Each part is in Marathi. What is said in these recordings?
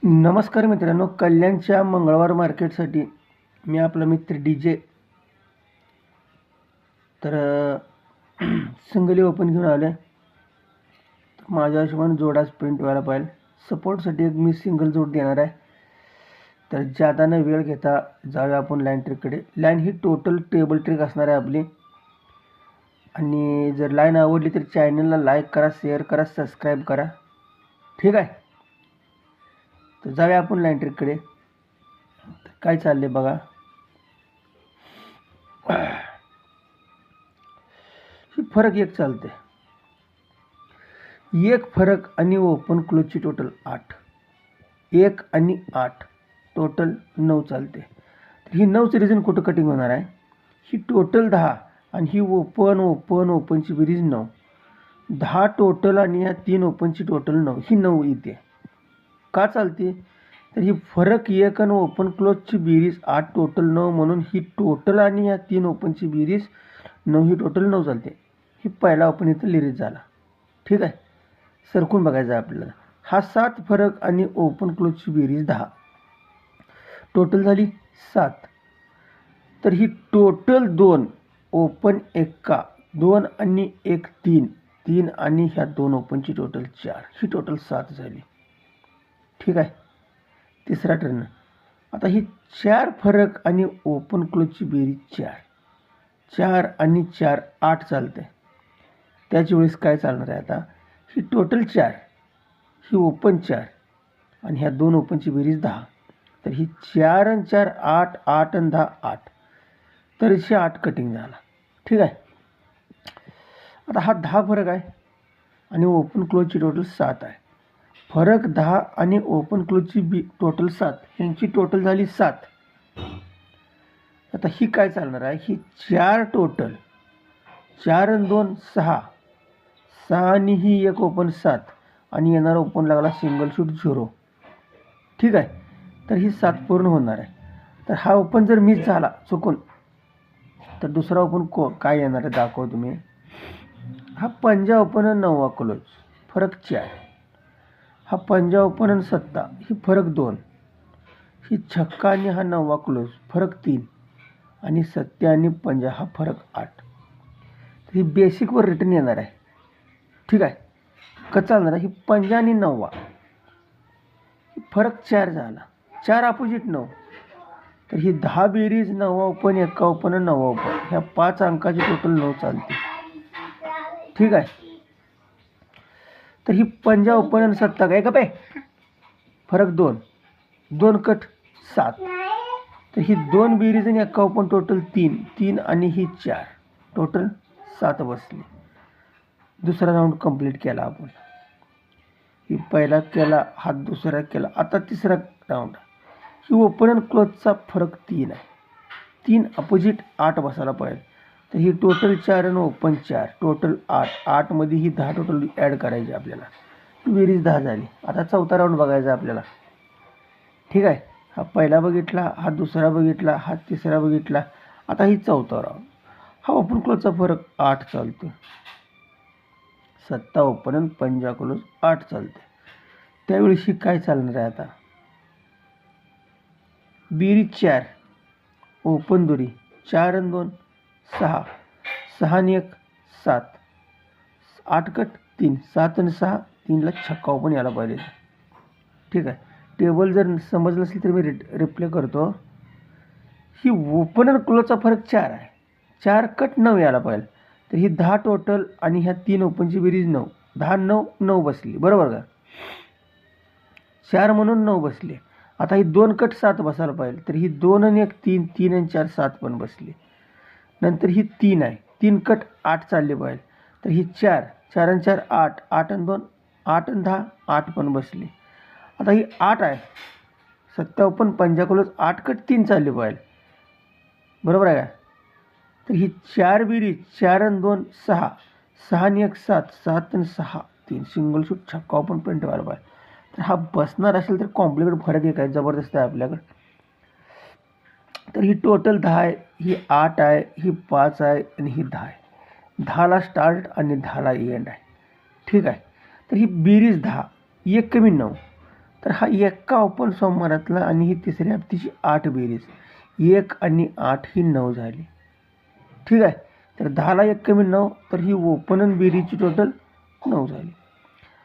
नमस्कार मित्रांनो, कल्याणच्या मंगळवार मार्केटसाठी मी आपला मित्र DJ तर सिंगली ओपन घेऊन आले. माझ्या हिशोबाने जोडाच प्रिंट व्हायला पाहिजे. सपोर्टसाठी एक मी सिंगल जोड देणार आहे. तर ज्यादा न वेळ घेता जाऊया आपण लाईन ट्रिककडे. लाईन ही टोटल टेबल ट्रिक असणार आहे आपली. आणि जर लाईन आवडली तर चॅनलला लाईक करा, शेअर करा, सबस्क्राईब करा. ठीक आहे. तर जाऊया आपण लाईन ट्रिककडे. काय चालले बघा. ही फरक एक चालते. एक फरक आणि ओपन क्लोजची टोटल 8. 1 आणि 8 टोटल 9 चालते. तर ही 9चं रिझन कुठं कटिंग होणार आहे. ही टोटल 10 आणि ही ओपनची बेरीज 9. 10 टोटल आणि ह्या 3 ओपनची टोटल 9. ही 9 येते. का चालते. तर ही फरक 1 आणि ओपन क्लोजची बेरीज 8 टोटल 9 म्हणून ही टोटल आणि ह्या 3 ओपनची बेरीज 9 ही टोटल 9 चालते. ही पहिला ओपन इथं लिरीज झाला. ठीक आहे. सरकून बघायचं आहे आपल्याला. हा 7 फरक आणि ओपन क्लोजची बेरीज 10 टोटल झाली 7. तर ही टोटल 2 ओपन 1 2 आणि 1 3 3 आणि ह्या 2 ओपनची टोटल 4 ही टोटल 7 झाली. ठीक आहे. तिसरा टर्न. आता ही 4 फरक आणि ओपन क्लोजची बेरीज 4 4 आणि 4 8 चालते. त्याच वेळेस काय चालणार आहे आता. ही टोटल 4 ही ओपन 4 आणि ह्या 2 ओपनची बेरीज 10. तर ही 4 आणि 4 8 8 आणि 10 8. तर इथे 8 कटिंग झाला. ठीक आहे. आता हा 10 फरक आहे आणि ओपन क्लोजची टोटल 7 आहे. फरक 10 आणि ओपन क्लोजची टोटल 7 ह्यांची टोटल झाली 7. आता ही काय चालणार आहे. ही 4 टोटल 4 आणि 2 6 6 आणि ही एक ओपन 7 आणि येणारा ओपन लागला सिंगल शूट 0. ठीक आहे. तर ही 7 पूर्ण होणार आहे. तर हा ओपन जर मिस झाला चुकून तर दुसरा ओपन काय येणार आहे दाखवतो तुम्ही. हा पंजा ओपन आणि 9वा क्लोज फरक 4. हा पंजा ओपन आणि 7 ही फरक 2. ही छक्का आणि हा 9वा क्लोज फरक 3 आणि 7 आणि पंजा हा फरक 8. तर ही बेसिकवर रिटर्न येणार आहे. ठीक आहे. कसं चालणार आहे. ही पंजा आणि 9वा फरक 4 झाला. 4 अपोजिट 9. तर ही 10 बेरीज 9वा ओपन 1 ओपन आणि 9वा ओपन ह्या 5 अंकाची टोटल 9 चालते. ठीक आहे. तर ही पंजा ओपन आणि 7 काय का फरक 2 2 कट 7. तर ही 2 बेरीज आणि 1 ओपन टोटल 3 3 आणि ही 4 टोटल 7 बसली. दुसरा राऊंड कंप्लीट केला आपण. ही पहिला केला, हा दुसरा केला. आता तिसरा राऊंड. ही ओपन आणि क्लोजचा फरक 3 आहे. 3 अपोजिट 8 बसायला पाहिजे. तर ही टोटल 4 आणि ओपन 4 टोटल 8 8 मध्ये ही 10 टोटल ॲड करायची आपल्याला. ही बेरीज 10 झाली. आता चौथा राऊंड बघायचा आपल्याला. ठीक आहे. हा पहिला बघितला, हा दुसरा बघितला, हा तिसरा बघितला. आता ही चौथा राऊंड. हा ओपन क्लोजचा फरक 8 चालतो. 7 ओपन आणि पंजा क्लोज 8 चालते. त्यावेळी काय चालणार आहे आता. बेरीज 4 ओपन दोरी 4 आणि 2 6 6 आणि 1 7 8 कट 3 7 आणि 6 3ला छक्का ओपन यायला पाहिजे. ठीक आहे. टेबल जर समजलं असेल तर मी रिप्ले करतो. ही ओपन आणि क्लोजचा फरक 4 आहे. 4 कट 9 यायला पाहिजे. तर ही 10 टोटल आणि ह्या 3 ओपनची बेरीज 9 10 9 9 बसली. बरोबर का. 4 म्हणून 9 बसली. आता ही 2 कट 7 बसायला पाहिजे. तर ही 2 आणि 1 3 3 आणि 4 7 पण बसली. नंतर ही 3 आहे. 3 कट 8 चालले पाहिजे. तर ही 4 4 आणि 4 8 8 आणि 2 8 आणि 10 8 पण बसली. आता ही 8 आहे. 7 ओपन पंजा क्लोज 8 कट 3 चालले पाहिजे. बरोबर आहे का. तर ही 4 बेरीज 4 आणि 2 6 6 आणि 1 7 7 आणि 6 3 सिंगल शूट छक्का ओपन प्रिंट व्हायला पाहिजे. तर हा बसणार असेल तर कॉम्प्लिकेट फरक एक आहे, जबरदस्त आहे आपल्याकडे. तर ही टोटल 10 आहे, ही 8 आहे, ही 5 आहे आणि ही 10 आहे. 10ला स्टार्ट आणि 10ला एंड आहे. ठीक आहे. तर ही बेरीज 10 1 कमी 9 तर हा एका ओपन सोमवारातला आणि ही तिसऱ्या हप्त्याची 8 बेरीज, 1 आणि 8 ही 9 झाली. ठीक आहे. तर 10ला 1 कमी 9, तर ही ओपन आणि बेरीजची टोटल 9 झाली.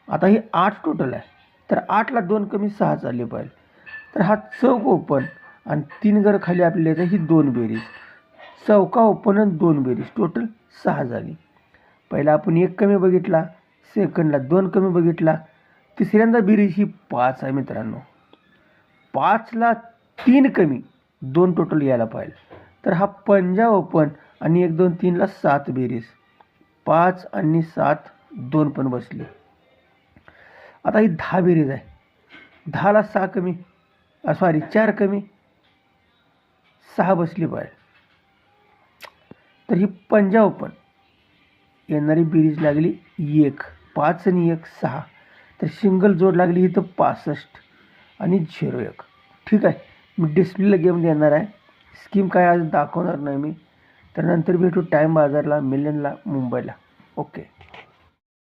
आता ही 8 टोटल आहे, तर 8ला 2 कमी 6 झाले पाहिजे. तर हा चौक ओपन आणि 3 घर खाली आपल्याला ही 2 बेरीज, चौका ओपन आणि 2 बेरीज टोटल 6 झाली. पहिला आपण 1 कमी बघितला, सेकंडला 2 कमी बघितला, तिसऱ्यांदा बेरीज ही 5 आहे मित्रांनो. 5ला 3 कमी 2 टोटल यायला पाहिजे. तर हा पंजा ओपन आणि 1 2 3ला 7 बेरीज, 5 आणि 7 2 पण बसले. आता ही 10 बेरीज आहे. 10ला 6 कमी 4 कमी 6 बसली पाहिजे. तर ही पंजा ओपन येणारी बेरीज लागली 1, 5 आणि 1 6. तर सिंगल जोड लागली इथं 65 आणि 0 1. ठीक आहे. मी डिस्प्लेला गेम देणार आहे. स्कीम काय आज दाखवणार नाही मी. तर नंतर भेटू टाईम बाजारला, मिलियनला, मुंबईला. ओके.